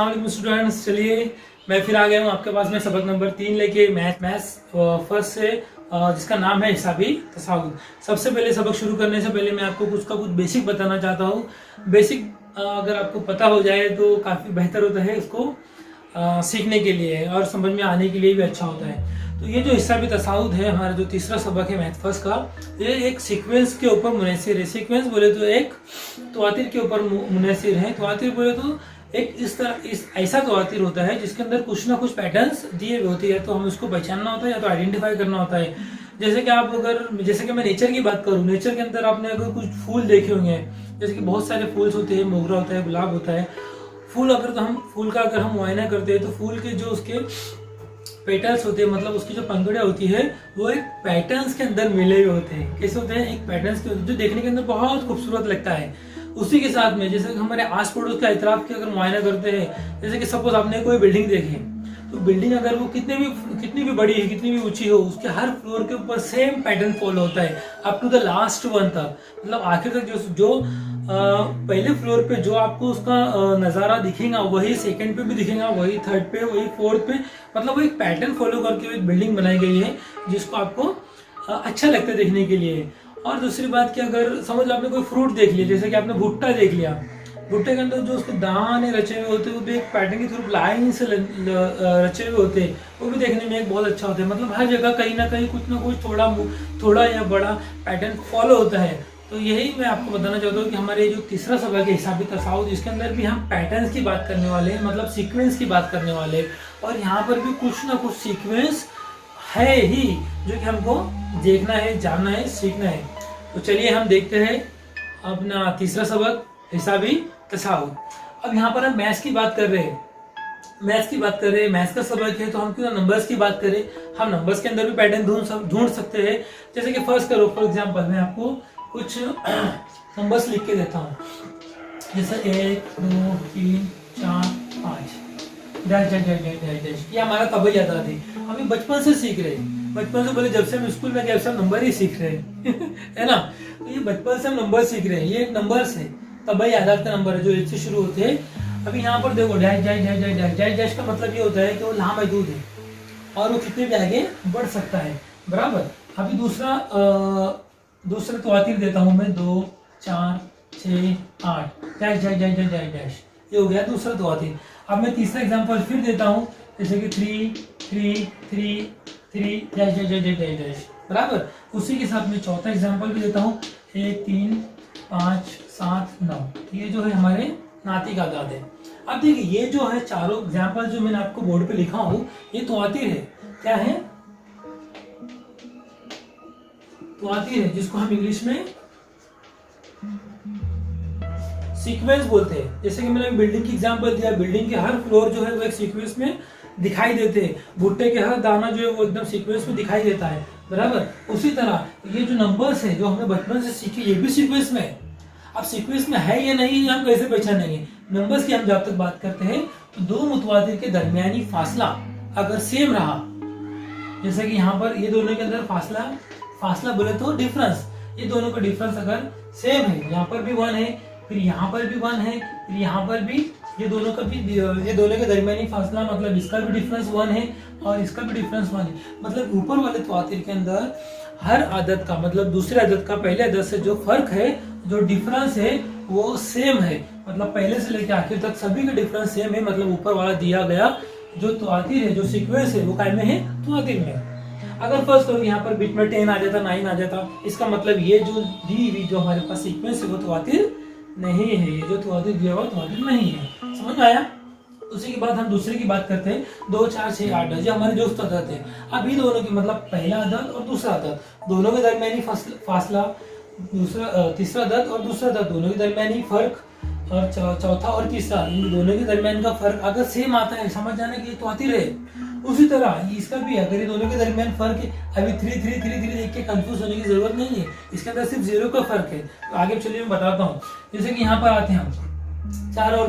अस्सलाम वालेकुम स्टूडेंट्स। चलिए मैं फिर आ गया हूँ आपके पास में सबक नंबर 3 लेके मैथ्स फर्स्ट से जिसका नाम है हिसाबी तसाउर। सबसे पहले सबक शुरू करने से पहले मैं आपको कुछ बेसिक बताना चाहता हूँ। बेसिक अगर आपको पता हो जाए तो काफ़ी बेहतर होता है उसको सीखने के लिए और समझ में आने के लिए भी अच्छा होता है। तो ये जो हिसाबी तसाउर है, हमारा जो तीसरा सबक है मैथ फर्स्ट का, ये एक सीक्वेंस के ऊपर मुनहसिर है। सीक्वेंस बोले तो एक तवातीर के ऊपर मुनहसिर है। तवातीर बोले तो एक इस ऐसा तवातीर होता है जिसके अंदर कुछ ना कुछ पैटर्न्स दिए हुए होते हैं, तो हमें उसको पहचानना होता है या तो आइडेंटिफाई करना होता है। जैसे कि मैं नेचर की बात करूँ, नेचर के अंदर आपने अगर कुछ फूल देखे होंगे, जैसे कि बहुत सारे फूल्स होते हैं, मोगरा होता है, गुलाब होता है। फूल का अगर हम मुआयना करते हैं तो फूल के जो उसके पेटल्स होते हैं, मतलब उसकी जो पंखुड़ियाँ होती है, वो एक पैटर्न्स के अंदर मिले हुए होते हैं। कैसे होते हैं? एक पैटर्न्स के, जो देखने के अंदर बहुत खूबसूरत लगता है। उसी के साथ में जैसे कि हमारे आस पड़ोस के इतराफ के अगर मुआयना करते हैं, जैसे कि सपोज आपने कोई बिल्डिंग देखी, तो बिल्डिंग अगर वो कितनी भी बड़ी है, कितनी भी ऊंची हो, उसके हर फ्लोर के ऊपर सेम पैटर्न फॉलो होता है up to the last one तक। मतलब आखिर तक जो पहले फ्लोर पे जो आपको उसका नज़ारा दिखेगा, वही सेकंड पे भी दिखेगा, वही थर्ड पे, वही फोर्थ पे। मतलब वो एक पैटर्न फॉलो करके एक बिल्डिंग बनाई गई है जिसको आपको अच्छा लगता है देखने के लिए। और दूसरी बात कि अगर समझ लो आपने कोई फ्रूट देख लिया, जैसे कि आपने भुट्टा देख लिया, भुट्टे के अंदर जो उसके दाने रचे हुए होते हैं वो भी एक पैटर्न के थ्रू लाइन से रचे हुए होते हैं, वो भी देखने में एक बहुत अच्छा होता है। मतलब हर जगह कहीं ना कहीं कुछ ना कुछ थोड़ा या बड़ा पैटर्न फॉलो होता है। तो यही मैं आपको बताना चाहता हूँ कि हमारे जो तीसरा सबक है हिसाबी तसाउर, इसके अंदर भी हम पैटर्न्स की बात करने वाले हैं, मतलब सीक्वेंस की बात करने वाले हैं। और यहाँ पर भी कुछ ना कुछ सीक्वेंस है ही जो कि हमको देखना है, जानना है, सीखना है। तो चलिए हम देखते हैं अपना तीसरा सबक हिसाबी तसाउर। अब यहाँ पर हम मैथ्स की बात कर रहे हैं, मैथ्स का सबक है, तो हम क्यों नंबर्स की बात करें। हम नंबर्स के अंदर भी पैटर्न ढूंढ सकते हैं। जैसे कि फर्स्ट करो, फॉर एग्जाम्पल मैं आपको कुछ नंबर्स लिख के देता हूँ, जैसे 1 2 3 4 5 dash dash dash dash dash dash. ये हमारा तभी याद आती, हम बचपन से सीख रहे हैं। बचपन से बोले जब से हम स्कूल में गए सब नंबर ही सीख रहे हैं है ना। तो ये बचपन से हम नंबर सीख रहे हैं, ये एक नंबर है, तभी यादाश्त का नंबर है जो 1 से शुरू होते हैं। अभी यहाँ पर देखो dash dash dash dash dash dash dash का मतलब ये होता है कि वो लामहदूद है और वो कितने भी आगे बढ़ सकता है, बराबर। अभी दूसरा तवातीर देता हूँ मैं, 2 4 6 8 dash dash dash dash dash dash, ये हो गया दूसरा तवातीर। अब मैं तीसरा एग्जांपल फिर देता हूँ, जैसे कि 3 3 3 3 dash dash dash dash dash, बराबर। उसी के साथ में चौथा एग्जांपल भी देता हूँ, 1 3 5 7 9। ये जो है हमारे नाती का आदाद है। अब देखिए ये जो है चारों एग्जांपल जो मैंने आपको बोर्ड पे लिखा हूँ, ये तवातीर है। क्या है? तवातीर है, जिसको हम इंग्लिश में सीक्वेंस बोलते हैं। जैसे कि मैंने बिल्डिंग की एग्जांपल दिया, बिल्डिंग के हर फ्लोर जो है वो एक सीक्वेंस में दिखाई देते हैं, भुट्टे के हर दाना जो है वो एकदम सीक्वेंस में दिखाई देता है, बराबर। उसी तरह ये जो नंबर्स है जो हमने बचपन से सीखे, ये भी सीक्वेंस में है। अब सीक्वेंस में है या नहीं, हम कैसे पहचानेंगे? नंबर्स की हम जब तक बात करते हैं तो दो मुतवातिर के दरमियानी फासला अगर सेम रहा, जैसे कि यहाँ पर ये दोनों के अंदर फासला बोले तो डिफरेंस, ये दोनों का डिफरेंस अगर सेम है, यहाँ पर भी 1 है, फिर यहाँ पर भी 1 है, फिर यहाँ पर भी, ये दोनों के दरमियानी फासला, मतलब इसका भी डिफरेंस 1 है और इसका भी डिफरेंस 1 है। मतलब ऊपर वाले तवातीर के अंदर हर अदद का, मतलब दूसरे अदद का पहले अदद से जो फर्क है, जो डिफरेंस है, वो सेम है। मतलब पहले से लेकर आखिर तक सभी का डिफरेंस सेम है। मतलब ऊपर वाला दिया गया जो तवातीर है, जो सीक्वेंस है, वो काय में है? तवातीर में। अगर फर्स्ट करो यहाँ पर बीच में 10 आ जाता, 9 आ जाता, इसका मतलब ये जो दी हुई जो हमारे पास सीक्वेंस है वो तवातीर नहीं है। ये जो तवातीर दिया हुआ तवातीर नहीं है। समझ में आया? उसी के बाद हम दूसरे की बात करते हैं, 2 4 6 8 10, जो हमारे दोस्त अदद है। अब ये दोनों की, मतलब पहला अदद और दूसरा अदद, दोनों के दरमियानी फासला, तीसरा अदद और दूसरा अदद, दोनों के दरमियानी फर्क, और चौथा और तीसरा, इन दोनों के दरमियान का फर्क अगर सेम आता है, समझ जाने की तवातीर है। उसी तरह इसका भी, अगर ये दोनों के दरमियान फर्क है, अभी 3 3 3 3 देख के कंफ्यूज होने की जरूरत नहीं है, इसके अंदर सिर्फ 0 का फर्क है। तो आगे चलिए मैं बताता हूँ। जैसे कि यहाँ पर आते हैं हम, 4 और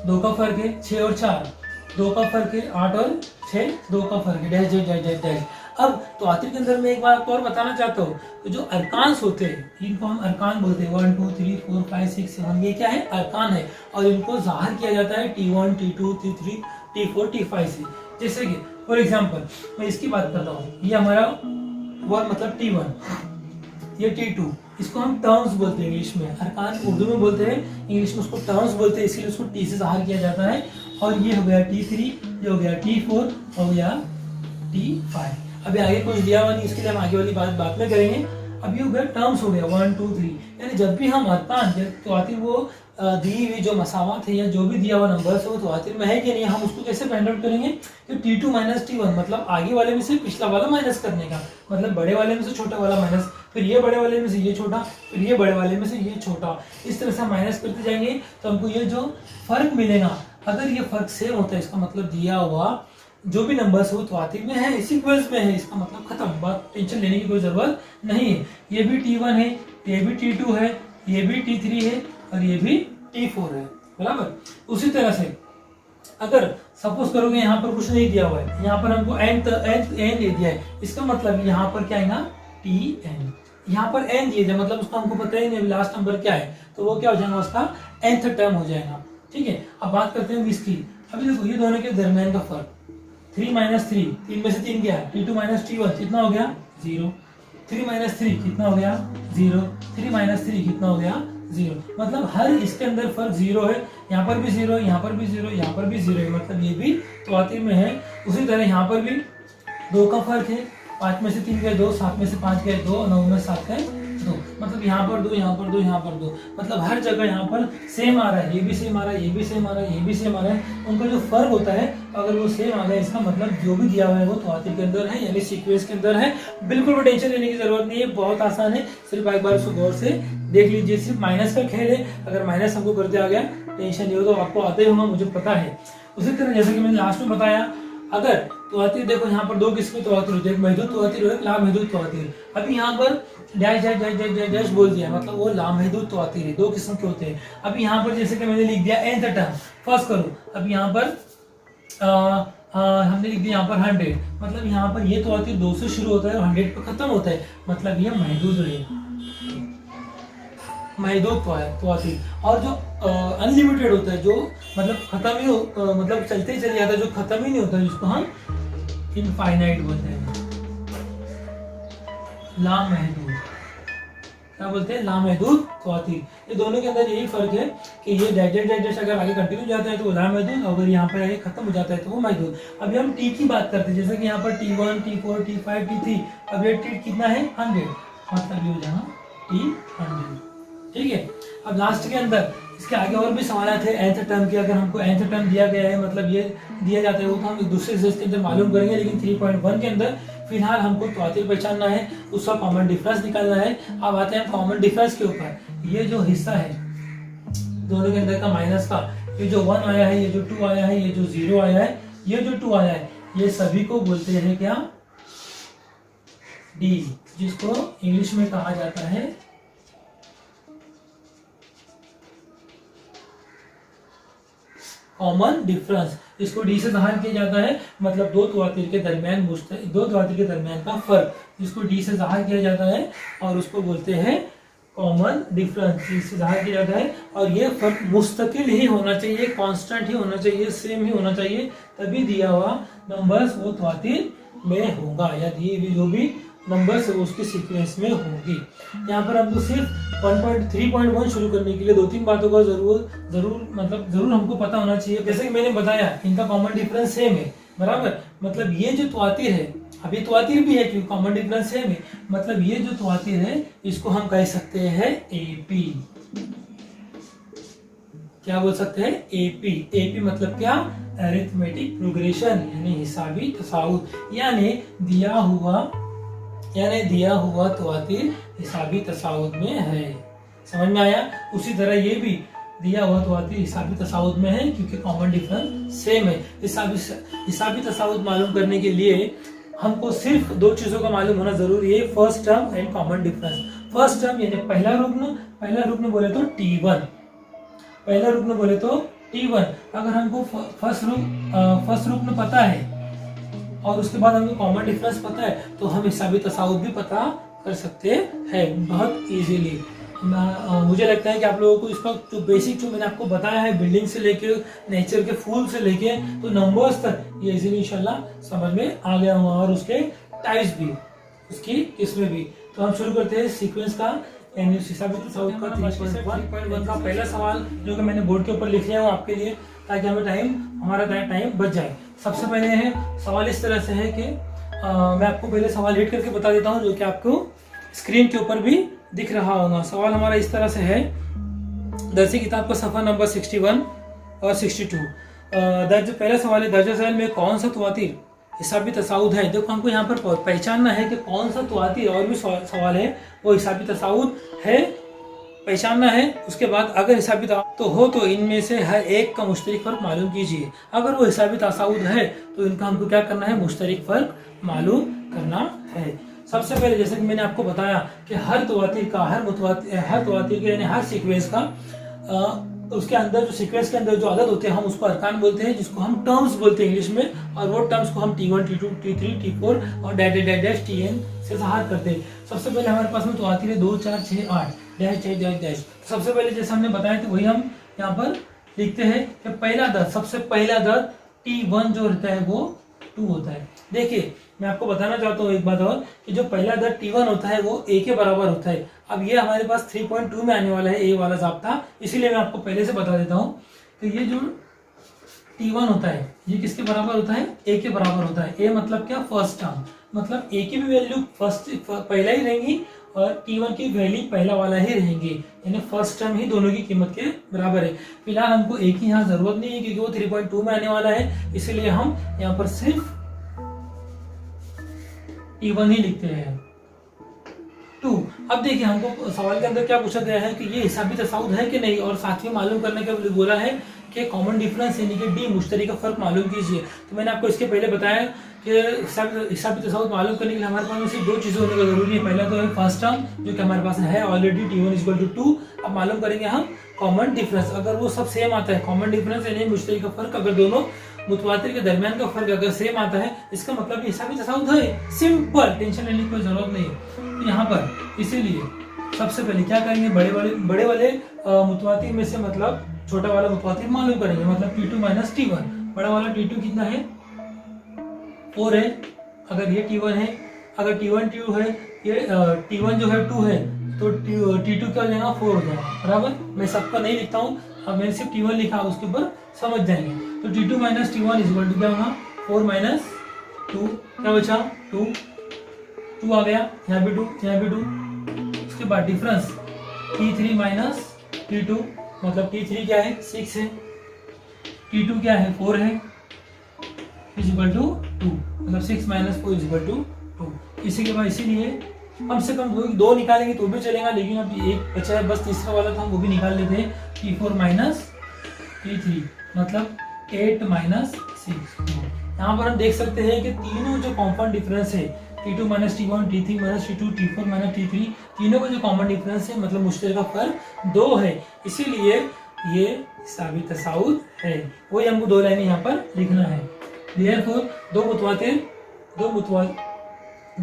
2 का फर्क है, 6 और 4 2 का फर्क है, 8 और 6 2 का फर्क है, dash dash dash dash dash. अब तवातीर के अंदर मैं एक बात और बताना चाहता हूँ, तो जो अरकान्स होते हैं इनको हम अरकान बोलते हैं। 1 2 3 4 5 6 7 ये क्या है, अरकान है, और इनको जाहिर किया जाता है T1 T2 T3 T4 T5 से। जैसे कि फॉर एग्जाम्पल मैं इसकी बात करता हूँ, ये हमारा वर्ड मतलब T1, ये T2, इसको हम टर्म्स बोलते हैं इंग्लिश में, अरकान उर्दू में बोलते हैं, इंग्लिश में उसको टर्म्स बोलते हैं, इसीलिए उसको T से जाहिर किया जाता है। और ये हो गया T3, ये हो गया T4, हो गया T5। अभी आगे कुछ दिया हुआ नहीं, इसके लिए हम आगे वाली बात में करेंगे। अभी हो गया टर्म्स, हो गया 1 2 3, यानी जब भी हम अरकान तो आती वो दी हुई जो मसावत है या जो भी दिया हुआ नंबर है वो तो आतिर में है कि नहीं, हम उसको कैसे फाइंड आउट करेंगे कि T2 माइनस T1 मतलब आगे वाले में से पिछला वाला माइनस करने का, मतलब बड़े वाले में से छोटा वाला माइनस, फिर ये बड़े वाले में से ये छोटा, फिर ये बड़े वाले में से ये छोटा, इस तरह से माइनस करते जाएंगे तो हमको ये जो फर्क मिलेगा, अगर ये फर्क सेम होता है इसका मतलब दिया हुआ जो भी नंबर्स हो तवातीर में है, सीक्वेंस में है, इसका मतलब खत्म, बात टेंशन लेने की कोई जरूरत नहीं है। ये भी T1 है, ये भी T2 है, ये भी T3 है और ये भी T4 है, बराबर। उसी तरह से अगर सपोज करोगे यहाँ पर कुछ नहीं दिया हुआ है, यहाँ पर हमको n दे दिया है, इसका मतलब यहाँ पर क्या आएगा Tn, यहाँ पर n दिए जाए मतलब उसको हमको पता ही नहीं लास्ट नंबर क्या है, तो वो क्या हो जाएगा उसका nth टर्म हो जाएगा, ठीक है। अब बात करते हैं 20 की। अभी देखो ये दोनों के दरमियान का फर्क 3 माइनस 3, 3 में से 3 क्या है, T2 माइनस T1 कितना हो गया 0, 3 माइनस 3 कितना हो गया 0, 3 माइनस 3 कितना हो गया 0, मतलब हर इसके अंदर फर्क 0 है, यहाँ पर भी 0, यहाँ पर भी 0, यहाँ पर भी 0 है, मतलब ये भी तवातीर में है। उसी तरह यहाँ पर भी 2 का फर्क है, 5 में से 3 गए 2, 7 में से 5 गए 2, 9 में 7 गए 2, मतलब यहाँ पर 2, यहाँ पर 2, यहाँ पर 2, मतलब हर जगह यहाँ पर सेम आ रहा है, ये भी सेम आ रहा है, ये भी सेम आ रहा है, ये भी सेम आ रहा है, उनका जो फर्क होता है अगर वो सेम आ गया इसका मतलब जो भी दिया हुआ है वो तवातीर के अंदर है, यानी सीक्वेंस के अंदर है। बिल्कुल भी टेंशन लेने की जरूरत नहीं है, बहुत आसान है, सिर्फ एक बार उसको गौर से देख लीजिए। सिर्फ माइनस का खेल है, अगर माइनस हमको करते आ गया टेंशन नहीं हो, तो आपको आते ही होगा, मुझे पता है। उसी तरह जैसे कि मैंने लास्ट में बताया, अगर तवातीर देखो यहाँ पर 2 किस्में तवातीर होती है, एक महदूद तवातीर और एक लामहदूद तवातीर। अभी यहाँ पर dash dash dash dash dash बोल दिया, मतलब वो लामहदूद तवातीर है, 2 किस्म के होते हैं। अभी यहाँ पर जैसे कि मैंने लिख दिया nth टर्म, फर्स्ट करो, अब यहाँ पर हमने लिख दिया यहाँ पर 100, मतलब यहाँ पर ये तवातीर 2 से शुरू होता है और 100 पर खत्म होता है, मतलब ये महदूद है, महदूद तवातीर। और जो अनलिमिटेड होता है, जो मतलब खत्म ही मतलब चलते ही चले जाता है, जो खत्म ही नहीं होता, जिसको हम इनफाइनाइट बोलते हैं, लामहदूद, क्या बोलते हैं लामहदूद तवातीर। ये दोनों के अंदर यही फर्क है कि ये डैश डैश डैश अगर आगे कंटिन्यू जाता है तो वो लामहदूद, अगर यहाँ पर आगे खत्म हो जाता है तो वो महदूद। अभी हम टी की बात करते हैं, जैसे कि यहाँ पर T1 T4 T5 T3, अब ये टी कितना है 100, मतलब ये हो जाएगा T100, ठीक है। अब लास्ट के अंदर इसके आगे और भी सवाल थे nth टर्म के, अगर हमको nth टर्म दिया गया है मतलब ये दिया जाता है, वो तो हम एक दूसरे एक्सरसाइज के अंदर मालूम करेंगे, लेकिन 3.1 के अंदर फिलहाल हमको तवातीर पहचानना है, उसका कॉमन डिफरेंस निकालना है। अब आते हैं कॉमन डिफरेंस के ऊपर, ये जो हिस्सा है दोनों के अंदर का माइनस का, ये जो 1 आया है, ये जो 2 आया है, ये जो 0 आया है, ये जो 2 आया है, ये सभी को बोलते हैं क्या डी, जिसको इंग्लिश में कहा जाता है कॉमन डिफरेंस। इसको डी से जाहिर किया जाता है, मतलब दो तवातीर के दरमियान का फर्क, जिसको डी से जाहिर किया जाता है और उसको बोलते हैं कॉमन डिफरेंस, इससे जाहिर किया जाता है। और ये फर्क मुस्तकिल ही होना चाहिए, कांस्टेंट ही होना चाहिए, सेम ही होना चाहिए, तभी दिया हुआ नंबर्स वो तवातीर में होगा, या दिए हुए जो भी नंबर्स है उसके सीक्वेंस में होगी। यहाँ पर हमको सिर्फ 3.1 शुरू करने के लिए 2-3 बातों का जरूर हमको पता होना चाहिए। जैसे कि मैंने बताया इनका कॉमन डिफरेंस सेम है, बराबर, मतलब ये जो तवातीर है, अभी तवातीर भी है क्योंकि कॉमन डिफरेंस सेम है, मतलब ये जो तवातीर है इसको हम कह सकते हैं एपी। क्या बोल सकते हैं एपी। एपी मतलब क्या, अरिथमेटिक प्रोग्रेशन, यानी हिसाबी तसाउद, यानी दिया हुआ तवातीर हिसाबी तसाउद में है। समझ में आया। उसी तरह ये भी दिया हुआ तवातीर हिसाबी तसाउद में है क्योंकि कॉमन डिफरेंस सेम है। हिसाबी तसाउद मालूम करने के लिए हमको सिर्फ 2 चीजों का मालूम होना जरूरी है, first term and common difference. First term यानी पहला रुकन बोले तो T1, पहला रुकन बोले तो T1। अगर हमको फर्स्ट रुकन पता है और उसके बाद हमको कॉमन डिफरेंस पता है तो हम हिसाबी तसाउद भी पता कर सकते हैं बहुत इजीली। मुझे लगता है कि आप लोगों को इसका जो बेसिक जो मैंने आपको बताया है बिल्डिंग से लेके नेचर के फूल से लेके तो नंबर्स तक ये इजीली इंशाल्लाह समझ में आ गया होगा, और उसके टाइप्स भी, उसकी किस्में भी। तो हम शुरू करते हैं सीक्वेंस का, यानी हिसाबी तसाउद का 3.1 का पहला सवाल जो कि मैंने बोर्ड के ऊपर लिख लिया है वो आपके लिए, ताकि हमें हमारा टाइम बच जाए। सबसे पहले है सवाल इस तरह से है कि मैं आपको पहले सवाल रीड करके बता देता हूँ जो कि आपको स्क्रीन के ऊपर भी दिख रहा होगा। सवाल हमारा इस तरह से है, दरसी किताब का सफ़ा नंबर 61 और 62। दर्ज पहला सवाल है, दर्ज झैल में कौन सा तवातीर हिसाबी तसाउद है। देखो हमको यहाँ पर पहचानना है कि कौन सा तवातीर, और भी सवाल है वो हिसाबी तसाउद है, पहचानना है। उसके बाद अगर हिसाबी तो हो तो इनमें से हर एक का मुश्तरक फ़र्क मालूम कीजिए। अगर वो हिसाबी तसाउद है तो इनका हमको क्या करना है, मुश्तरक फ़र्क मालूम करना है। सबसे पहले जैसे कि मैंने आपको बताया कि हर तवातीर का, हर तवातीर के यानी हर सीक्वेंस का उसके अंदर जो सीक्वेंस के अंदर जो अदद होते हैं हम उसको अरकान बोलते हैं, जिसको हम टर्म्स बोलते हैं इंग्लिश में, और वो टर्म्स को हम T1, T2, T3, T4 और डैश Tn से ज़ाहिर करते हैं। सबसे पहले हमारे पास में तवातीर है 2, 4, 6, 8 डैश। सबसे पहले जैसे हमने बताया था वही हम यहाँ पर लिखते हैं कि पहला दर्द, सबसे पहला दर्द T1 जो रहता है वो 2 होता है। देखिए मैं आपको बताना चाहता हूँ एक बात और, कि जो पहला दर्द T1 होता है वो A के बराबर होता है। अब ये हमारे पास 3.2 में आने वाला है ए वाला ज़ाब्ता, इसीलिए मैं आपको पहले से बता देता हूँ कि ये जो T1 होता है ये किसके बराबर होता है, A के बराबर होता है। A मतलब क्या, फर्स्ट टर्म, मतलब A की भी वैल्यू पहला ही रहेंगी और T1 की वैल्यू पहला वाला ही रहेंगी, यानी फर्स्ट टर्म ही दोनों की कीमत के बराबर है। फिलहाल हमको A की यहाँ जरूरत नहीं है क्योंकि वो 3.2 में आने वाला है, इसीलिए हम यहाँ पर सिर्फ T1 ही लिखते हैं 2। अब देखिए हमको सवाल के अंदर क्या पूछा गया है कि ये हिसाबी तसाउद है कि नहीं, और साथ ही मालूम करने के लिए बोला है कि कॉमन डिफरेंस यानी कि डी मुश्तरक का फर्क मालूम कीजिए। तो मैंने आपको इसके पहले बताया कि हिसाबी तसाउद मालूम करने के लिए हमारे पास सिर्फ 2 चीज़ें होने का जरूरी है। पहला तो है फर्स्ट टर्म जो कि हमारे पास है ऑलरेडी T1 = 2। अब मालूम करेंगे हम कॉमन डिफरेंस, अगर वो सब सेम आता है, कॉमन डिफरेंस यानी मुश्तरक का फर्क, अगर दोनों मुतवातिर के दरमियान का फर्क अगर सेम आता है इसका मतलब हिसाबी तसाउद है। सिंपल, टेंशन लेने की कोई जरूरत नहीं है यहाँ पर। इसीलिए सबसे पहले क्या करेंगे, बड़े वाले मुतवातिर में से मतलब छोटा वाला मुतवातिर मालूम करेंगे, मतलब T2 - T1। बड़ा वाला T2 कितना है, 4 है। अगर ये T1 है, अगर T1 2 है, ये T1 जो है 2 है तो T2 क्या हो जाएगा, 4 हो जाएगा। बराबर, मैं सबका नहीं लिखता हूँ, अब मैंने सिर्फ T1 लिखा, उसके ऊपर समझ जाएंगे। तो T2 - T1 = क्या होगा, 4 - 2, क्या बचा 2 आ गया, यहाँ भी 2, यहाँ भी 2। उसके बाद डिफरेंस T3 - T2, मतलब T3 क्या है, 6 है, T2 क्या है, 4 है, = 2, मतलब 6 - 4 = 2। इसी के बाद इसीलिए कम से कम 2 निकालेंगे तो भी चलेगा, लेकिन अब एक बचा है बस तीसरा वाला, था वो भी निकाल लेते हैं। T4 - T3 मतलब 8 - 6। यहाँ पर हम देख सकते हैं कि तीनों जो कॉम्पाउंड डिफरेंस है T2 - T1, T3 - T2, T4 - T3, तीनों का जो कॉमन डिफरेंस है मतलब मुश्तरक का फर्क 2 है, इसीलिए ये हिसाबी तसाउद है। वही हमको 2 लाइनें यहाँ पर लिखना है। देयरफॉर दो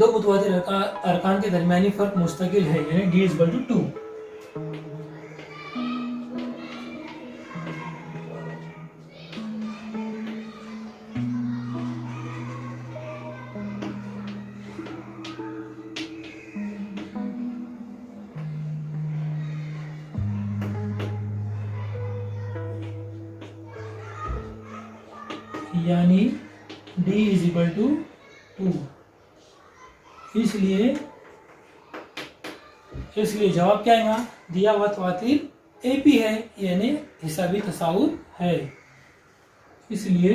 मुतवातिर अरकान के दरमियानी फर्क मुस्तकिल है, यानी D = 2। यानी D = 2। इसलिए जवाब क्या आएगा, दिया हुआ तवातीर AP है, यानी हिसाबी तसाउद है। इसलिए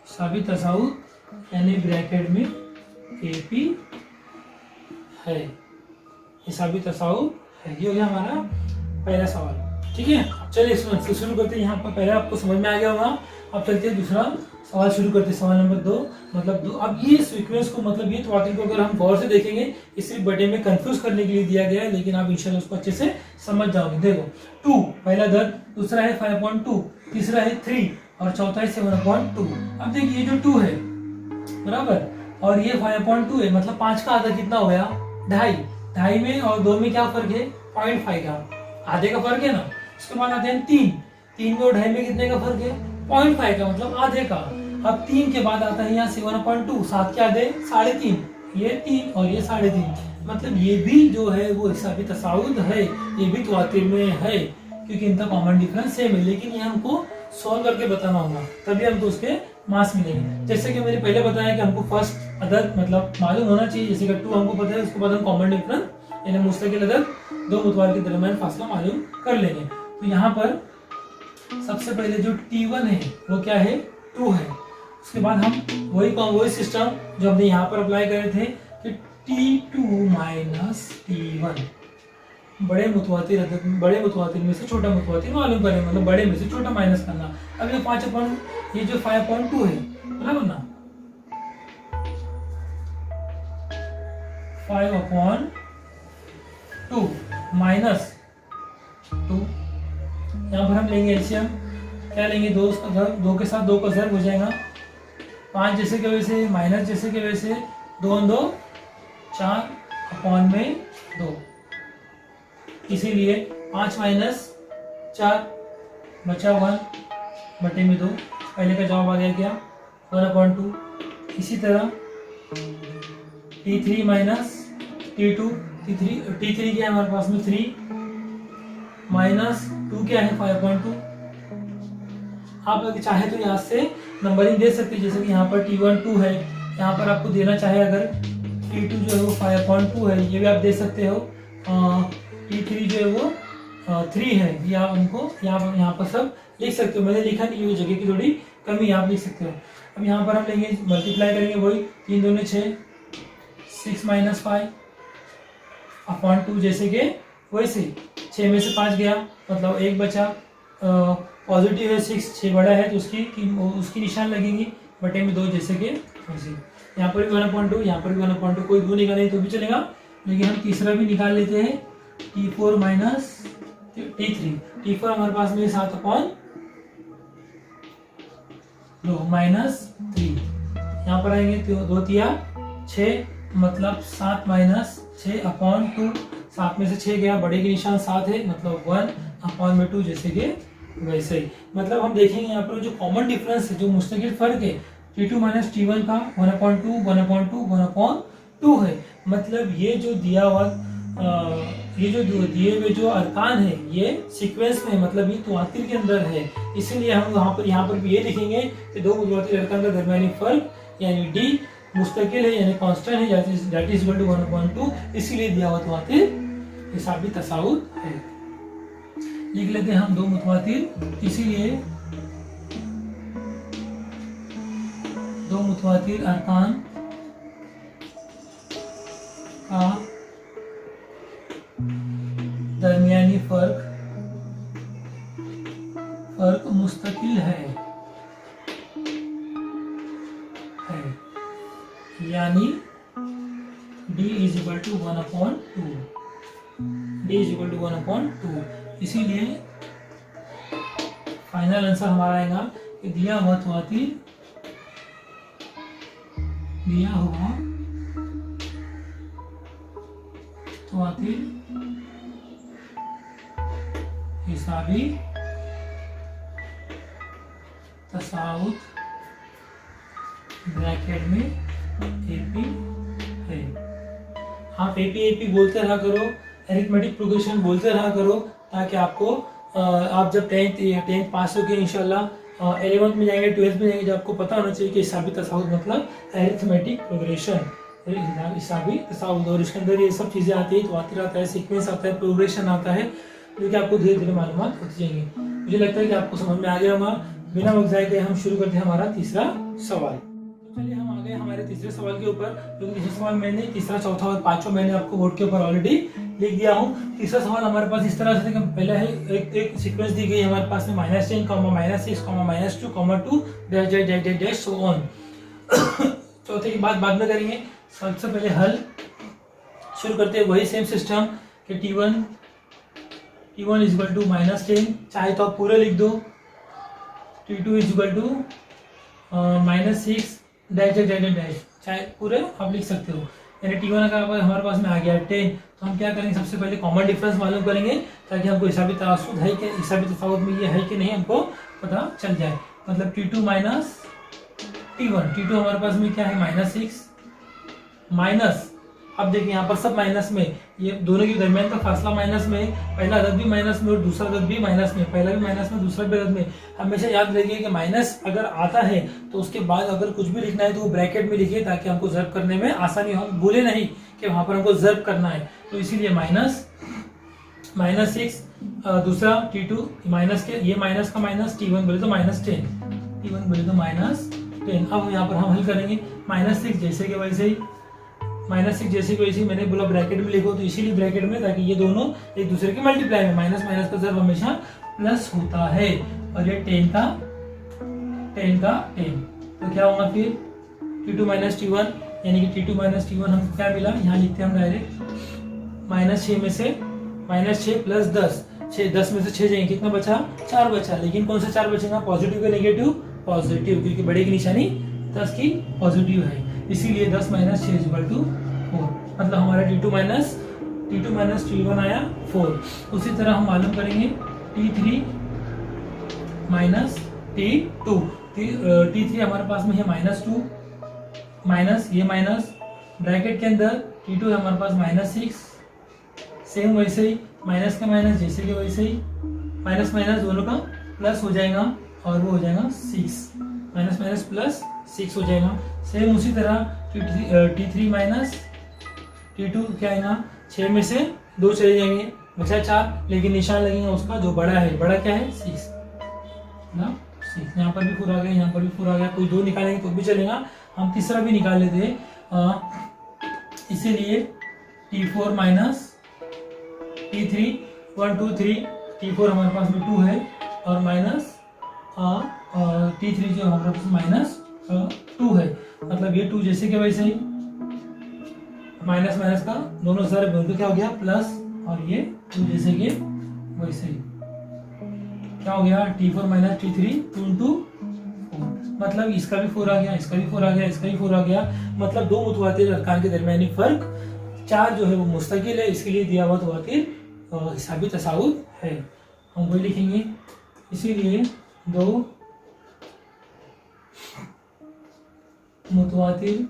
हिसाबी तसाउद यानी ब्रैकेट में AP है, हिसाबी तसाउद है। ये हो गया हमारा पहला सवाल। ठीक है, चलिए इसमें शुरू करते हैं। यहाँ पर पहले आपको समझ में आ गया होगा, अब चलते हैं दूसरा सवाल शुरू करते हैं। सवाल नंबर 2 मतलब 2। अब ये सीक्वेंस को मतलब ये तवातिर को अगर हम गौर से देखेंगे, ये सिर्फ बटे में कंफ्यूज करने के लिए दिया गया है, लेकिन आप इंशाल्लाह उसको अच्छे से समझ जाओगे। देखो 2 पहला दर, दूसरा है 5.2, तीसरा है 3 और चौथा है 7.2। अब देखिए ये जो 2 है बराबर और ये 5.2 है, मतलब 5 का आधा कितना हो गया 2.5। 2.5 में और 2 में क्या फर्क है 0.5 का, आधे का फर्क है ना। उसके बाद आते हैं 3 में और 2.5 में कितने का फर्क है 0.5 का, मतलब आधे का। अब 3 के बाद आता है यहाँ 7.2, 7 के आधे 3.5, ये 3 और ये 3.5, मतलब ये भी जो है वो हिसाबी तसाउद है, ये भी तवातिर में है क्योंकि इनका कॉमन डिफरेंस सेम है। लेकिन ये हमको सॉल्व करके बताना होगा, तभी हमको उसके मार्क्स मिलेंगे। जैसे कि मैंने पहले बताया कि हमको फर्स्ट अदद मतलब मालूम होना चाहिए, जैसे कि 2 हमको पता है, उसके बाद हम कॉमन डिफरेंस यानी मुस्तकिल अदद दो मुतवार के दरमियान फासला मालूम कर लेंगे। तो यहाँ पर सबसे पहले जो T1 है वो क्या है 2 है। उसके बाद हम वही सिस्टम जो हमने यहाँ पर अप्लाई करे थे कि T2 माइनस T1, बड़े मुतवातिर में से छोटा मुतवातिर मालूम करें, मतलब बड़े में से छोटा माइनस करना। अब ये जो 5.2 है बराबर ना, 5/2 माइनस 2, यहाँ पर हम लेंगे एलसीएम, क्या लेंगे 2 के साथ 2 का ज़र्ब हो जाएगा, 5 जैसे की वजह से माइनस जैसे की वजह से 2 2 4 अपॉन में 2, इसीलिए 5 माइनस 4 बचा 1 बटे में 2। पहले का जवाब आ गया क्या 1/2। इसी तरह T3 माइनस T2, T3 क्या है हमारे पास में 3 माइनस 2 क्या है 5.2। आप अगर चाहे तो यहाँ से नंबरिंग दे सकते हैं, जैसे कि यहाँ पर T1 2 है, यहाँ पर आपको देना चाहे अगर T2 जो है वो 5.2 है, ये भी आप दे सकते हो। T3 जो है वो 3 है, ये आप उनको यहाँ पर सब लिख सकते हो। मैंने लिखा नहीं, ये जगह की थोड़ी कमी, आप लिख सकते हो। अब यहाँ पर हम लेंगे मल्टीप्लाई करेंगे, वही 3 दूनी 6, 6 माइनस 5 अपॉन 2 जैसे कि वैसे 6 में से 5 गया मतलब 1 बचा, पॉजिटिव है 6 बड़ा है तो उसकी निशान लगेगी बटे में 2 जैसे कि वैसे। यहाँ पर भी 1/2, यहाँ पर भी 1/2, कोई 2 निकाले तो भी चलेगा, लेकिन हम तीसरा भी निकाल लेते हैं T4 माइनस T3। T4 हमारे पास में 7/2 माइनस 3, यहाँ पर आएंगे तो 2 तिया 6 मतलब 7 माइनस 6/2, 7 में से 6 गया, बड़े के निशान 7 है मतलब 1/2 जैसे कि वैसे ही। मतलब हम देखेंगे यहाँ पर जो कॉमन डिफरेंस है, जो मुस्तकिल फर्क है T2 माइनस T1 का 1/2 1/2 1/2 है। मतलब ये जो दिया हुआ ये जो दिए हुए जो अरकान है ये सीक्वेंस में मतलब ये तवातिर के अंदर है, इसीलिए हम यहाँ पर भी ये लिखेंगे कि दो मुतवातिर अरकान का दरमियानी फर्क यानी D मुस्तकिल है यानी कांस्टेंट है, दैट इज इक्वल टू 1/2, इसीलिए दिया हुआ तवातिर हिसाबी तसाउद है। लिख लेते हैं हम दो मुतवातिर, इसीलिए दो मुतवातिर अरकान का दरमियानी फर्क मुस्तकिल है यानी D इज इक्वल टू 1/2, इसीलिए फाइनल आंसर हमारा आएगा कि दिया हुआ तवातिर हिसाबी तसाउद ब्रैकेट में एपी है। आप एपी बोलते रहा करो, अरिथमेटिक प्रोग्रेशन बोलते रहा करो, ताकि आपको आप जब 10th पास हो गए इंशाल्लाह 11th में जाएंगे 12th में जाएंगे, जब आपको पता होना चाहिए कि हिसाबी तसाउद मतलब अरिथमेटिक प्रोग्रेशन, हिसाबी तसाउद, और इसके अंदर ये सब चीज़ें आती है, तवातिर आता है, सीक्वेंस आता है, प्रोग्रेशन आता है, जो कि आपको धीरे धीरे मालूमात होती जाएंगी। मुझे लगता है कि आपको समझ में आ गया होगा। बिना वक्त जाए के हम शुरू करते हैं हमारा तीसरा सवाल। तो चलिए हम आ गए हमारे तीसरे सवाल के ऊपर। क्योंकि तीसरा सवाल मैंने तीसरा, चौथा और पांचवा मैंने आपको बोर्ड के ऊपर ऑलरेडी लिख दिया हूँ। तीसरा सवाल हमारे पास इस तरह से पहले है एक सीक्वेंस दी गई हमारे पास में -10, -6, -2, -2 डैश सो ऑन। चौथे की बात बाद में करेंगे। सबसे पहले हल शुरू करते हैं वही सेम सिस्टम कि T1 इज इक्वल टू -10, चाहे तो आप पूरे लिख दो। T2 is equal to -6 dash dash dash, चाहे पूरे आप लिख सकते हो। यानी T1 का हमारे पास में आ गया 10, तो हम क्या करेंगे, सबसे पहले कॉमन डिफरेंस मालूम करेंगे ताकि हमको हिसाबी तसाउत है कि हिसाबी तसाउत में ये है कि नहीं हमको पता चल जाए। मतलब T2 माइनस T1, T2 हमारे पास में क्या है -6 माइनस, अब देखिए यहाँ पर सब माइनस में, ये दोनों के दरमियान का फासला माइनस में, पहला अदद भी माइनस में और दूसरा अदद भी माइनस में, पहला भी माइनस में दूसरा भी अदद में। हमेशा याद रखिए कि माइनस अगर आता है तो उसके बाद अगर कुछ भी लिखना है तो वो ब्रैकेट में लिखिए ताकि हमको ज़र्ब करने में आसानी हो, हम भूले नहीं कि वहां पर हमको ज़र्ब करना है। तो इसीलिए -6 दूसरा T2 माइनस के, ये माइनस का माइनस, T1 बोले तो -10, T1 बोले तो -10। अब यहाँ पर हम हल करेंगे -6 जैसे कि वैसे ही, -6 जैसे कि वैसे ही मैंने बोला ब्रैकेट में लिखो, तो इसीलिए ब्रैकेट में ताकि ये दोनों एक दूसरे के मल्टीप्लाई में, माइनस माइनस का ज़र्ब हमेशा प्लस होता है। और ये 10 का 10, तो क्या होगा फिर T2 माइनस T1, यानी कि T2 माइनस T1 हमको क्या मिला, यहाँ लिखते हैं हम डायरेक्ट, -6 में से -6 प्लस 10, 10 में से 6 जाएंगे, कितना बचा, 4 बचा। लेकिन कौन सा 4 बचेगा, पॉजिटिव या नेगेटिव, पॉजिटिव, क्योंकि बड़े की निशानी 10 की पॉजिटिव है, इसीलिए 10 माइनस 6 इक्वल टू 4। मतलब हमारा T2 माइनस T1 आया 4। उसी तरह हम मालूम करेंगे T3 माइनस T2, T3 हमारे पास में है -2 माइनस, ये माइनस ब्रैकेट के अंदर T2 है हमारे पास -6, सेम वैसे ही माइनस का माइनस जैसे कि वैसे ही, माइनस माइनस दोनों का प्लस हो जाएगा और वो हो जाएगा 6, माइनस माइनस प्लस 6 हो जाएगा। सेम उसी तरह T3 माइनस T2 क्या आएगा, 6 में से 2 चले जाएंगे, बचा 4, लेकिन निशान लगेगा उसका जो बड़ा है, बड़ा क्या है 6 ना 6। यहाँ पर भी 4 आ गया, यहाँ पर भी 4 आ गया, कोई 2 निकालेंगे तो भी चलेगा, हम तीसरा भी निकाल लेते हैं। इसीलिए T4 माइनस T3 1 2 3, T4 हमारे पास में 2 है और माइनस T3 जो हमारे पास -2 है, मतलब ये 2 जैसे कि वैसे ही, माइनस माइनस का दोनों ज़र्ब है तो क्या हो गया प्लस, और ये 2 जैसे कि वैसे ही, क्या हो गया T4 माइनस T3 2 into 4, मतलब इसका भी 4 आ गया, इसका भी 4 आ गया, इसका भी 4 आ गया। मतलब दो मुतवातिर अरकान के दरमियानी फर्क 4 जो है वो मुस्तकिल है, इसके लिए दिया हुआ मुतवातिर हिसाबी तसाउत है, हम वही लिखेंगे। इसीलिए 2 मुतवातिर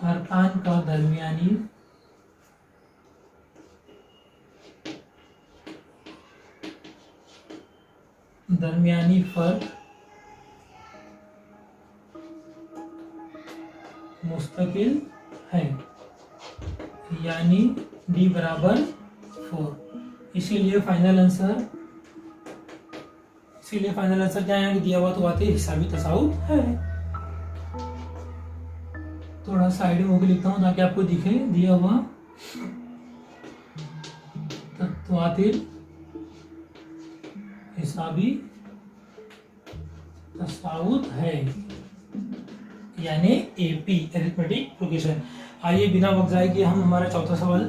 अरकान का दरमियानी फर्क मुस्तकिल है, यानी D बराबर 4। इसीलिए फाइनल आंसर क्या है, दिया हुआ तो आते हिसाबी तसाउत है। थोड़ा साइड में होकर लिखता हूं ताकि आपको दिखे, दिया हुआ तत्वातिर हिसाबी तसाउत है, यानी AP अरिथमेटिक प्रोग्रेशन। आइए बिना वक्त जाए कि हम हमारा चौथा सवाल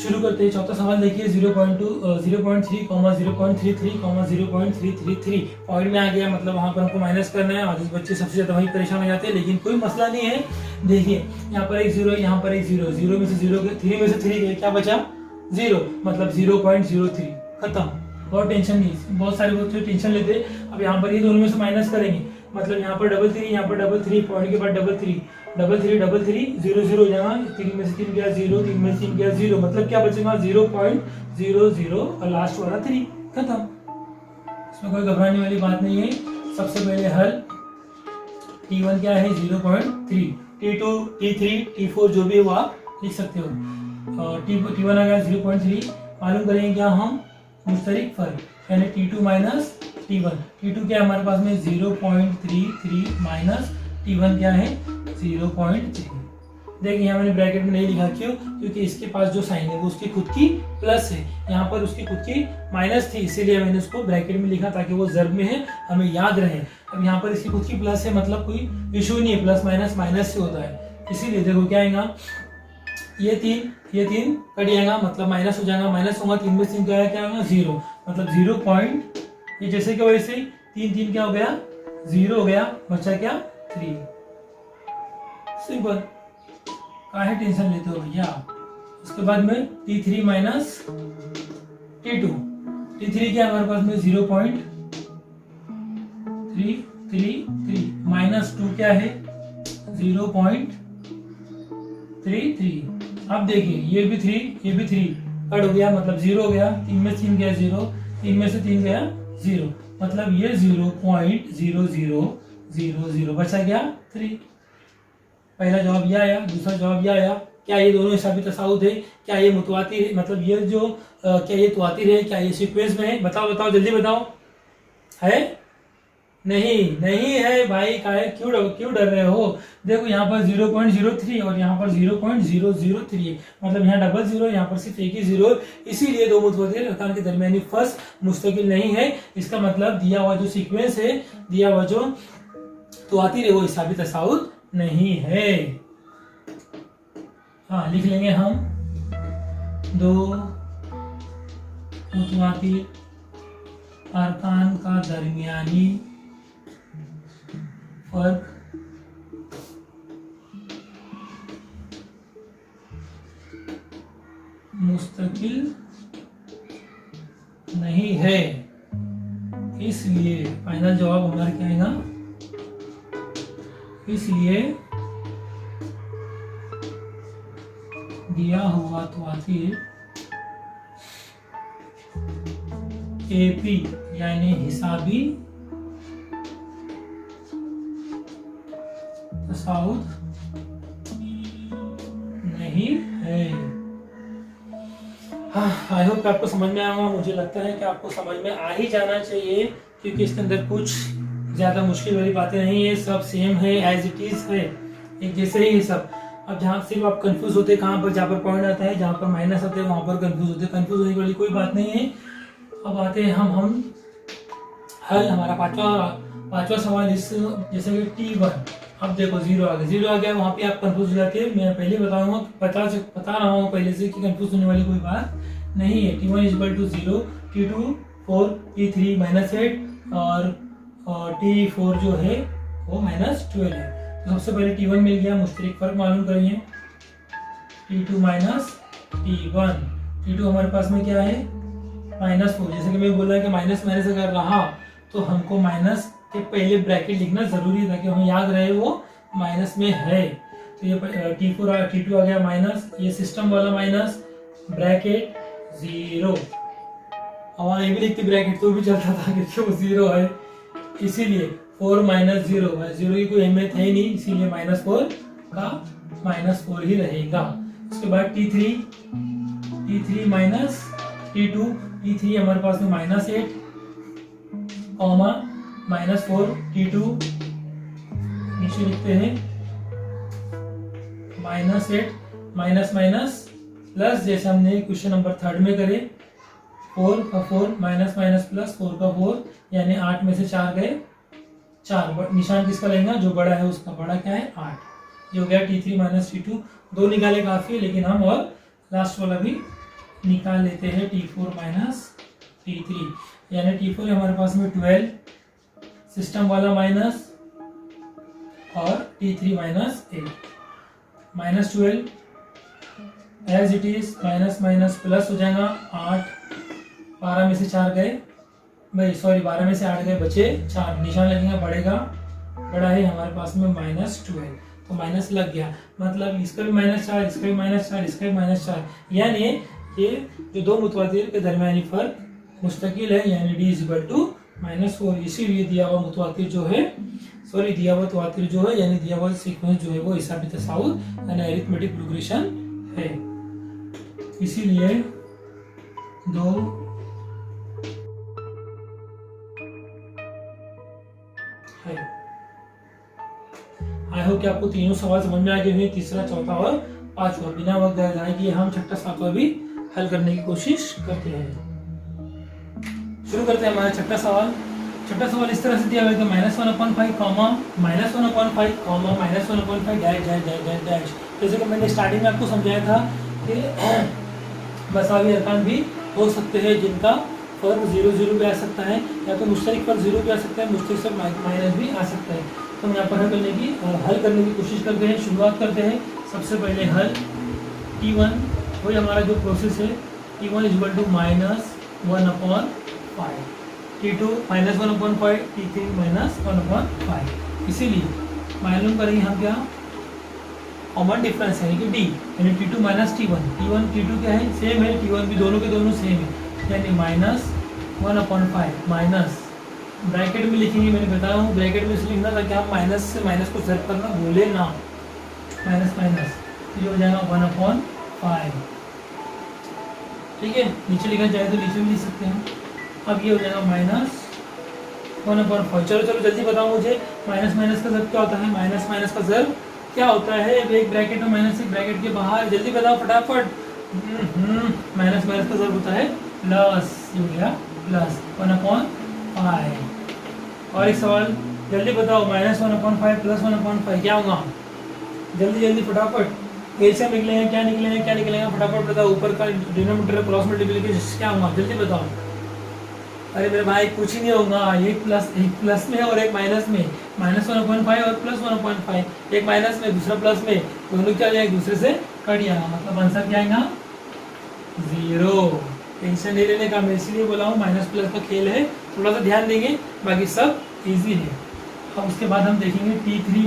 शुरू करते हैं। चौथा सवाल देखिए 0.3, 0.33, 0.333 पॉइंट में आ गया, मतलब वहां पर हमको माइनस करना है। आधे बच्चे सबसे ज्यादा वही परेशान हो जाते हैं, लेकिन कोई मसला नहीं है। देखिए यहाँ पर एक 0, यहाँ पर एक 0, 0 में से 0 गए, 3 में से 3 गए, क्या बचा 0, मतलब 0.03 खत्म। और टेंशन नहीं, बहुत सारे बच्चे टेंशन लेते हैं। अब यहाँ पर ये दोनों में से माइनस करेंगे, मतलब यहाँ पर 3, यहाँ पर 3, पॉइंट के बाद 3, 0 0 हो जाएगा, 3 में से 3 गया 0, 3 में से 3 गया 0, मतलब क्या बचेगा 0.00 और लास्ट वाला 3 खत्म। इसमें कोई घबराने वाली बात नहीं है। सबसे पहले हल T1 क्या है 0.3, T2, T3, T4 जो भी है वो आप लिख सकते हो। T1 आ गया 0.3, मालूम करेंगे क्या हम मुश्तरिक फर्क, यानी T2 माइनस T1। T2 क्या है हमारे पास में 0.33 माइनस T1 क्या है 0.3, देखिए यहाँ मैंने ब्रैकेट में नहीं लिखा, क्यों? क्योंकि इसके पास जो साइन है वो उसकी खुद की प्लस है, यहाँ पर उसकी खुद की माइनस थी, इसीलिए मैंने उसको ब्रैकेट में लिखा ताकि वो ज़र्ब में है, हमें याद रहे। अब यहाँ पर इसकी खुद की प्लस है, मतलब कोई इशू नहीं है, प्लस माइनस माइनस से होता है, इसीलिए देखो क्या आएगा, ये तीन कट जाएगा, मतलब माइनस हो जाएगा, माइनस होगा, 3 में 3 क्या होगा 0, मतलब 0 पॉइंट, ये जैसे कि वैसे 3 क्या हो गया 0 हो गया, बचा क्या 3। सिंपल, काहे टेंशन लेते हो भैया। उसके बाद में T3 माइनस T2, T3 क्या हमारे पास में 0.333 माइनस 2 क्या है 0.33। अब देखिए ये भी 3 कट हो गया, मतलब 0 हो गया, 3 में 3 गया 0, 3 में से 3 गया 0, मतलब ये 0.0000 बचा गया 3। पहला जवाब ये आया, दूसरा जवाब ये आया। क्या ये दोनों हिसाबी तसाउद है? क्या ये मुतवातिर है? मतलब ये जो क्या ये तुआतिर है? क्या ये सीक्वेंस में है? बताओ जल्दी बताओ। है? नहीं है भाई, क्यों डर रहे हो? देखो यहाँ पर 0.03 और यहाँ पर 0.003 है, मतलब यहाँ डबल 0, यहाँ पर सिर्फ एक ही 0, इसीलिए दो मुतवातिर अरकान के दरमियानी फर्स्ट मुस्तकिल नहीं है। इसका मतलब दिया हुआ जो सीक्वेंस है, दिया हुआ जो तुआतिर है, वो हिसाबी तसाउद नहीं है। हाँ, लिख लेंगे हम, दो मुतवातिर अरकान का दरमियानी फर्क मुस्तकिल नहीं है, इसलिए फाइनल जवाब हमारा क्या आएगा, इसलिए दिया हुआ तुआतिर एपी यानी हिसाबी तसाउद नहीं है। हाँ, आई होप आपको समझ में आया होगा। मुझे लगता है कि आपको समझ में आ ही जाना चाहिए, क्योंकि इसके अंदर कुछ ज्यादा मुश्किल वाली बातें नहीं है, सब सेम है, एज इट इज है, एक जैसे ही है सब। अब जहाँ सिर्फ आप कंफ्यूज होते हैं कहाँ पर, जहाँ पर पॉइंट आता है, जहाँ पर माइनस आता है वहां पर कंफ्यूज होते हैं। कंफ्यूज होने वाली कोई बात नहीं है। अब आते हैं हम हल, हमारा पांचवा सवाल इस, जैसे कि T1, अब देखो 0 आ गया, वहां पे आप कंफ्यूज हो जाते हैं। मैं पहले बता रहा हूँ पहले से कि कंफ्यूज होने वाली कोई बात नहीं है। T1 = 0, T2 4, T3 -8 और T4 जो है वो -12 है। तो सबसे पहले T1 मिल गया, मुश्तरक फर्क मालूम करिए, T2 माइनस T1। T2 हमारे पास में क्या है -4। जैसे कि मैं बोल रहा है कि माइनस अगर रहा तो हमको माइनस के पहले ब्रैकेट लिखना जरूरी है ताकि हमें याद रहे वो माइनस में है। तो ये T2 आ गया माइनस, ये सिस्टम वाला माइनस, ब्रैकेट 0। हमारा ये भी लिखते ब्रैकेट तो भी चलता था क्योंकि वो 0 है, इसीलिए 4 - 0 की कोई अहमियत है नहीं, इसीलिए -4 का -4 ही रहेगा। उसके बाद T3 माइनस T2, T3 हमारे पास में -8 कॉमा -4 T2, नीचे लिखते हैं -8 माइनस प्लस, जैसे हमने क्वेश्चन नंबर 3 में करे, 4 का 4 माइनस प्लस 4 का 4, यानी 8 में से 4 गए 4। निशान किसका लेंगे, जो बड़ा है उसका। बड़ा क्या है 8, जो गया T3 माइनस T2। 2 निकाले काफी है, लेकिन हम और लास्ट वाला भी निकाल लेते हैं, T4 माइनस T3, यानी T4 हमारे पास में 12, सिस्टम वाला माइनस, और T3 -8 -12 as it is, minus plus हो जाएगा 8। 12 में से 4 गए भाई, सॉरी 12 में से 8 गए, बचे 4। निशान लगेगा बढ़ेगा, बड़ा है हमारे पास में -12, तो माइनस लग गया, मतलब इसका भी -4, इसका भी -4, इसका भी -4, यानी ये जो दो मुतवातिर के दरमियानी फर्क मुस्तकिल है, यानी D = -4। इसीलिए दिया हुआ मुतवातिर जो है, दिया हुआ तुआतिर जो है, यानी दिया हुआ सीक्वेंस जो है वो हिसाबी तसाउद यानी अरिथमेटिक प्रोग्रेशन है। इसीलिए दो है। आई होप कि आपको तीनों सवाल समझ में आ गए होंगे, तीसरा, चौथा और पांचवा। बिना वक्त जाए कि हम छठा सातवां भी हल करने की कोशिश करते हैं। शुरू करते हैं हमारा छठा सवाल। छठा सवाल इस तरह से दिया हुआ है कि -1/5 comma -1/5 comma -1/5 dash dash dash dash dash. जैसे कि मैंने स्टार्टिंग में आपको समझाया था कि मसावी अरकान भी हो सकते हैं जिनका फर्क 0 0 पे आ सकता है, या तो मुश्तरक फर्क 0 पे आ सकता है, मुश्तरक से माइनस भी आ सकता है। तो हम यहाँ पर हल करने की कोशिश करते हैं। शुरुआत करते हैं सबसे पहले हल T1, वही हमारा जो प्रोसेस है, T1 = -1/5, T2 -1/5, T3 -1/5। इसीलिए मालूम करेंगे हम क्या कॉमन डिफरेंस है कि D, यानी T2 - T1। T1 T2 क्या है, सेम है, T1 भी दोनों के दोनों सेम है, यानी -1/5 माइनस, ब्रैकेट में लिखेंगे, मैंने बताया हूँ ब्रैकेट में इसलिए लिखना ताकि आप माइनस से माइनस को ज़रब करना भूले ना, माइनस माइनस, तो ये हो जाएगा 1/5। ठीक है, नीचे लिखना चाहे तो नीचे भी लिख सकते हैं। अब ये हो जाएगा -1/5। चलो चलो जल्दी बताओ मुझे, माइनस माइनस का ज़रब क्या होता है, माइनस माइनस का ज़रब क्या होता है, एक ब्रैकेट में माइनस, एक ब्रैकेट के बाहर, जल्दी बताओ फटाफट। माइनस माइनस का ज़रब होता है प्लस, ये हो गया प्लस 1/5। और एक सवाल जल्दी बताओ, -1/5 + 1/5 क्या होगा, जल्दी जल्दी फटाफट। एलसीएम निकलेगा, क्या निकलेगा, क्या निकलेगा, फटाफट बताओ। ऊपर का डिनोमिनेटर क्रॉस मल्टीप्लिकेशन क्या होगा, जल्दी बताओ। अरे मेरे भाई कुछ ही नहीं होगा, एक प्लस में और एक माइनस में, -1/5 और +1/5, एक माइनस में दूसरा प्लस में, दोनों क्या जाएगा एक दूसरे से कट जाएगा, मतलब आंसर क्या आएगा 0। टेंशन नहीं लेने का, मैं इसलिए बोला हूँ माइनस प्लस का खेल है, थोड़ा सा ध्यान देंगे, बाकी सब इजी है। अब उसके बाद हम देखेंगे T3 -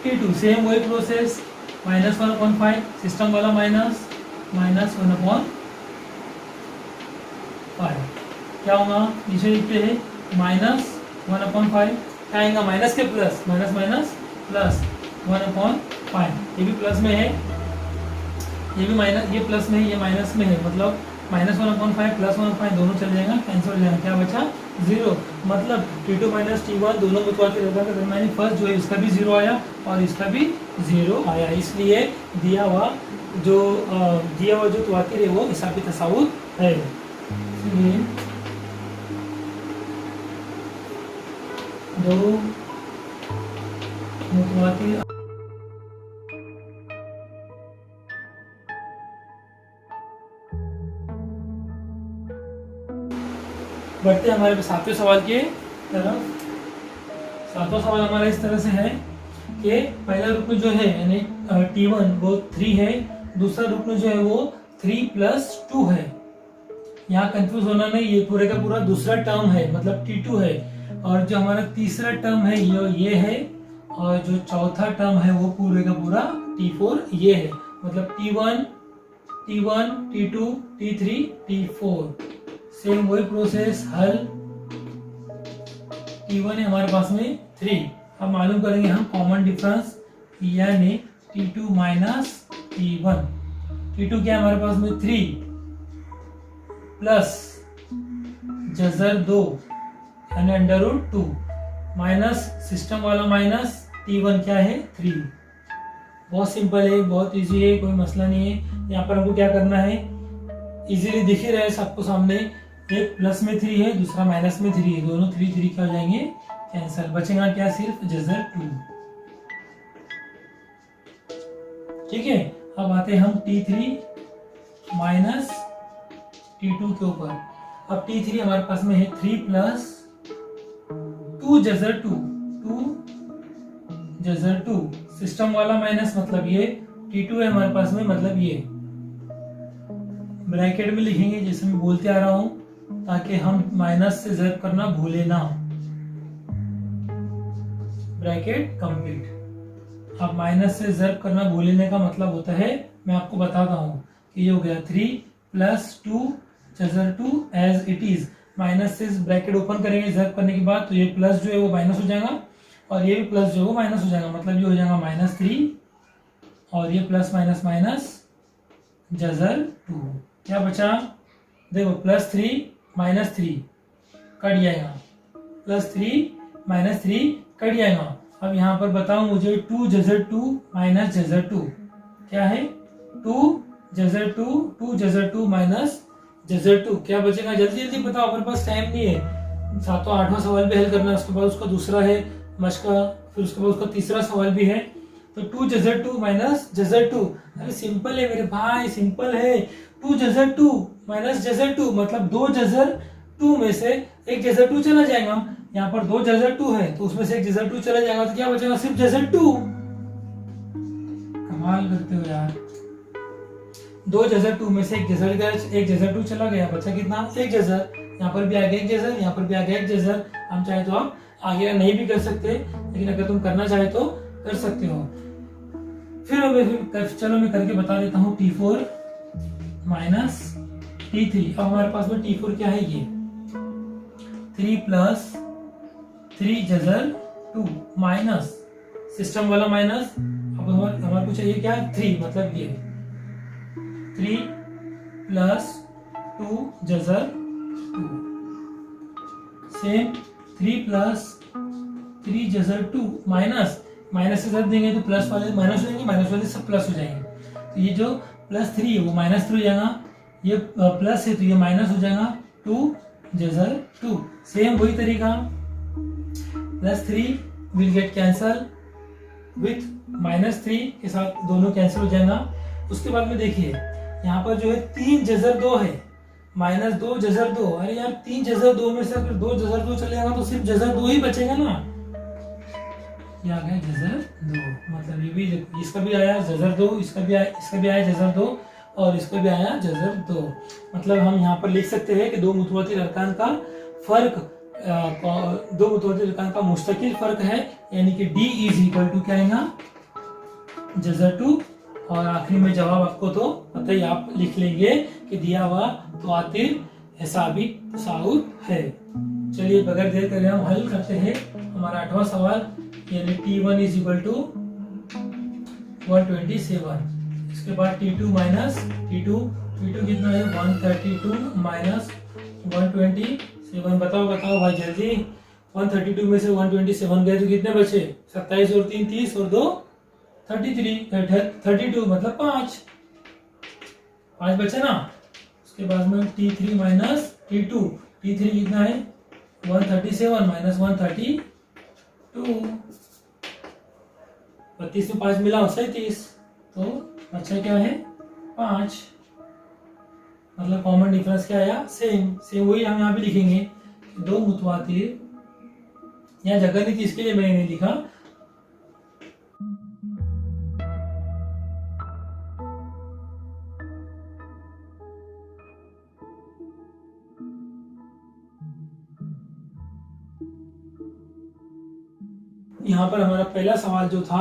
T2, सेम वही प्रोसेस, -1/5 सिस्टम वाला -1/5 क्या होगा, नीचे लिखते हैं -1/5 क्या आएगा, माइनस के प्लस, माइनस माइनस प्लस 1/5, ये भी प्लस में है, ये भी माइनस, ये प्लस में है, ये माइनस में है, मतलब -1/5 + 1/5 दोनों चल जाएगा, कैंसिल हो जाएगा, क्या बचा 0। मतलब T2 - T1 दोनों मुतवातिर अरकान का फर्स्ट जो है इसका भी 0 आया और इसका भी 0 आया, इसलिए दिया हुआ जो मुतवातिर है वो हिसाबी तसावुर है। इसलिए दो मुतवातिर बढ़ते हमारे सातवें सवाल के तरफ। सातवां सवाल हमारा इस तरह से है कि पहला रुकन जो है यानी T1 वो 3 है, दूसरा रुकन जो है वो 3 + 2 है। यहाँ कंफ्यूज होना नहीं, ये पूरे का पूरा दूसरा टर्म है, मतलब T2 है, और जो हमारा तीसरा टर्म है ये है, और जो चौथा टर्म है वो पूरे का पूरा T4 ये है, मतलब T1 T2 T3 T4, same वही प्रोसेस, हल T1 है हमारे पास में 3। अब मालूम करेंगे हम कॉमन डिफरेंस, यानी T2 - T1। T2 क्या है हमारे पास में 3 प्लस जज़र 2 यानी √2 माइनस सिस्टम वाला माइनस T1 क्या है 3। बहुत सिंपल है, बहुत इजी है, कोई मसला नहीं है। यहाँ पर हमको क्या करना है, इजीली दिख ही रहा है सबको सामने, एक प्लस में 3 है, दूसरा माइनस में 3 है, दोनों 3 3 क्या हो जाएंगे कैंसिल, बचेगा क्या सिर्फ जज़र 2। ठीक है, अब आते हैं हम T3 - T2 के ऊपर। अब T3 हमारे पास में है 3 + 2 जज़र 2 सिस्टम वाला माइनस, मतलब ये T2 है हमारे पास में, मतलब ये ब्रैकेट में लिखेंगे जैसे मैं बोलते आ रहा हूं, ताकि हम माइनस से ज़रब करना भूले ना। Bracket complete. अब माइनस से ज़रब करना भूलने का मतलब होता है, मैं आपको बताता हूं कि ये हो गया 3 + 2 जज़र 2 एज इट इज। माइनस से ब्रैकेट ओपन करेंगे ज़रब करने के बाद, तो ये प्लस जो है वो माइनस हो जाएगा, और ये भी प्लस जो है वो माइनस हो जाएगा, मतलब ये हो जाएगा -3, और ये प्लस माइनस माइनस जज़र 2। क्या बचा, देखो +3 - 3 कट जाएगा, +3 - 3 कट जाएगा, अब यहाँ पर बताओ मुझे 2 जजर 2 माइनस जजर 2 क्या है? 2 जजर 2 2 जजर 2 माइनस जजर 2 क्या बचेगा? जल्दी जल्दी बताओ, अपने पास टाइम नहीं है। सातों आठवां सवाल भी हल करना है, उसके बाद उसका दूसरा है मशका, फिर उसके बाद उसका तीसरा सवाल भी है। तो 2 जजर 2 माइनस जजर 2, अरे सिंपल है मेरे भाई, सिंपल है। 2 जजर 2 माइनस जजर 2 मतलब 2 जजर 2 में से एक जजर 2 चला जाएगा। यहाँ पर 2 जजर 2 है तो उसमें से एक जजर 2 चला जाएगा, तो क्या बचेगा? सिर्फ जजर 2। कमाल करते हो यार। 2 जजर 2 में से एक जजर 2 चला गया, बचा कितना? एक जजर। यहाँ पर भी आ गया एक जजर, यहाँ पर भी आ गया एक जजर। हम चाहे तो आप आगे नहीं भी कर सकते, लेकिन अगर तुम करना चाहे तो कर सकते हो। फिर चलो मैं करके बता देता हूँ। T4 minus T3। अब हमारे पास में T4 क्या है? ये 3 प्लस 3 जजर 2 माइनस सिस्टम वाला माइनस। अब हमारे को चाहिए क्या? 3 मतलब ये 3 plus 2 Jhajjar 2 same 3 plus 3 Jhajjar 2 minus minus से जब देंगे तो प्लस वाले माइनस हो जाएंगे, माइनस वाले सब प्लस हो जाएंगे। तो ये जो प्लस 3 है वो माइनस 3 हो जाएगा, ये प्लस है तो ये माइनस हो जाएगा 2 जजर 2। सेम वही तरीका, plus 3 will get cancel with minus 3 के साथ दोनों कैंसिल हो जाएगा। उसके बाद में देखिए यहाँ पर जो है 3 जजर 2 है माइनस 2 जजर 2। अरे यार 3 जजर 2 में से अगर 2 जजर 2 चलेगा तो सिर्फ जजर 2 ही बचेगा ना। ये आ गया जजर 2, मतलब ये भी इसका भी आया जजर 2, इसका भी आया जजर 2 और इसका भी आया जजर 2। मतलब हम यहाँ पर लिख सकते हैं कि दो मुतवातिर अरकान का फर्क, दो मुतवातिर अरकान का मुस्तकिल फर्क है, यानी कि D इज इक्वल टू क्या आएगा? जजर 2। और आखिरी में जवाब आपको तो पता ही, आप लिख लेंगे कि दिया हुआ तो आतिर हिसाबी तसाउद है। चलिए बगैर देर करे हम हल करते हैं हमारा 8वां सवाल, यानी T1 इज इक्वल टू 127। इसके बाद T2 माइनस T2 कितना है? 132 माइनस 127। बताओ भाई जल्दी। 132 में से 127 गए तो कितने बचे? 27 और 3 30 और 2 32 मतलब 5 बचे ना। उसके बाद में T3 माइनस T2 कितना है? 137 माइनस 132। 32 में 5 मिला 37, तो बच्चा क्या है? 5। मतलब कॉमन डिफरेंस क्या आया? सेम वही हम यहाँ पे लिखेंगे। दो मुतवातिर, यहाँ जगह नहीं थी इसके लिए मैंने नहीं लिखा। यहाँ पर हमारा पहला सवाल जो था,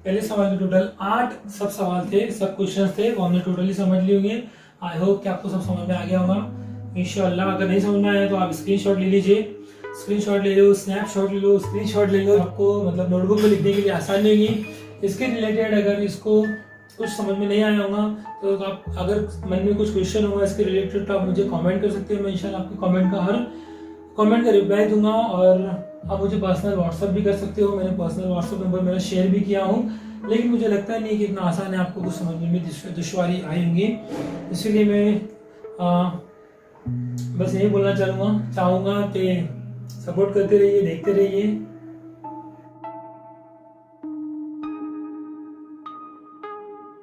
पहले सवाल में टोटल 8 सब सवाल थे, सब क्वेश्चन थे, वो हमने टोटली समझ लिए होंगे। आई होप कि आपको सब समझ में आ गया होगा इंशाल्लाह। अगर नहीं समझ में आया तो आप स्क्रीनशॉट ले लीजिए, स्क्रीनशॉट ले लो, स्नैपशॉट ले लो, स्क्रीनशॉट ले लो। आपको मतलब नोटबुक में लिखने के लिए आसानी होगी। इसके रिलेटेड अगर इसको कुछ समझ में नहीं आया होगा तो आप, अगर मन में कुछ क्वेश्चन होगा इसके रिलेटेड, तो आप मुझे कमेंट कर सकते हैं। मैं इंशाल्लाह आपके कमेंट का रिप्लाई दूंगा। और आप मुझे पर्सनल व्हाट्सअप भी कर सकते हो, मैंने पर्सनल व्हाट्सअप नंबर मेरा शेयर भी किया हूँ, लेकिन मुझे लगता नहीं कि इतना आसान है, आपको कुछ समझने में दुश्वारी आई होंगी। इसलिए मैं बस यही बोलना चाहूँगा कि सपोर्ट करते रहिए, देखते रहिए।